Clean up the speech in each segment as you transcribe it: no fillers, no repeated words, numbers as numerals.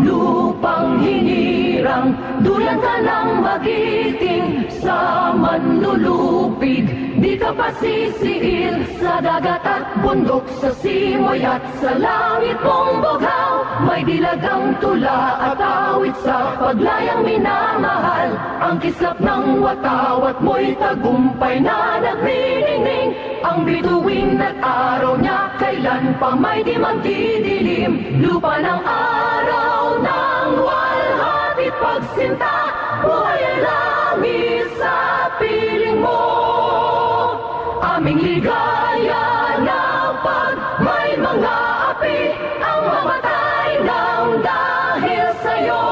lupang hinirang, duyan ka ng magiting sa manlulupig. Di ka pasisiil sa dagat at bundok, sa simoy at sa langit mong bughaw. May dilagang tula at awit sa paglayang minamahal. Ang kislap ng watawat mo'y tagumpay na nagniningning. Ang bituin at araw niya kailan pa may di magdidilim. Lupa ng araw ng walhati pagsinta, buhay ay langis sa piling mo. Aming ligaya na pag may mga api ang mamatay ng dahil sa'yo.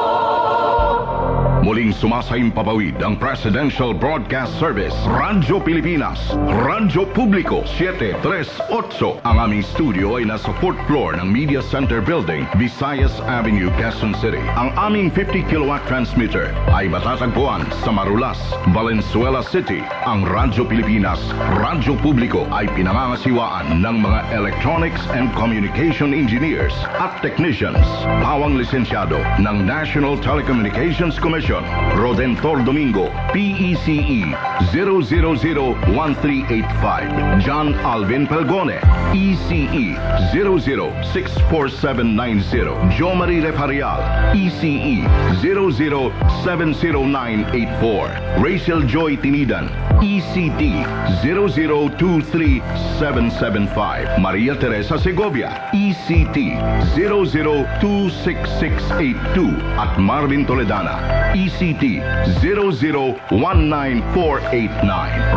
Muling sumasaimpapawid ang Presidential Broadcast Service, Radyo Pilipinas, Radyo Publiko 738. Ang aming studio ay nasa 4th floor ng Media Center Building, Visayas Avenue, Quezon City. Ang aming 50 kilowatt transmitter ay matatagpuan sa Marulas, Valenzuela City. Ang Radyo Pilipinas, Radyo Publiko ay pinangangasiwaan ng mga electronics and communication engineers at technicians. Pawang lisensyado ng National Telecommunications Commission, Rodentor Domingo, PECE 0001385. John Alvin Pelgone, ECE 00647090. Jo Marie Reparial, ECE 0070984. Rachel Joy Tinidan, ECT 0023775. Maria Teresa Segovia, ECT 0026682. At Marvin Toledana, ECT 0019489.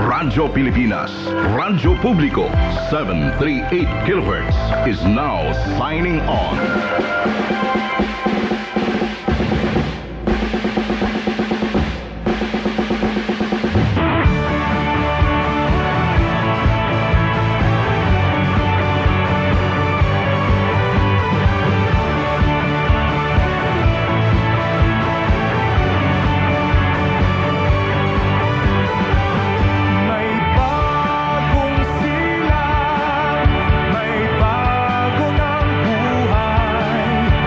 Radyo Pilipinas, Radyo Publiko 738 kHz is now signing on. May bago ng buhay.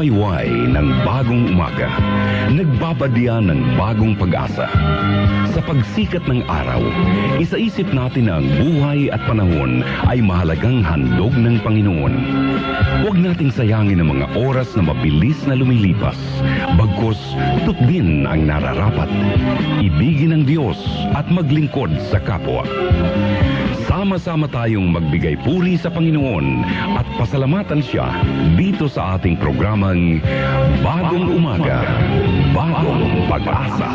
Nagwawayway ng bagong umaga, nagbabadya ng bagong pag-asa. Sa pagsikat ng araw, isaisip natin na ang buhay at panahon ay mahalagang handog ng Panginoon. Huwag nating sayangin ang mga oras na mabilis na lumilipas, bagkus tutbin ang nararapat. Ibigin ang Diyos at maglingkod sa kapwa. Sama-sama tayong magbigay puri sa Panginoon at pasalamatan siya dito sa ating programang Bagong Umaga, Bagong Pag-asa.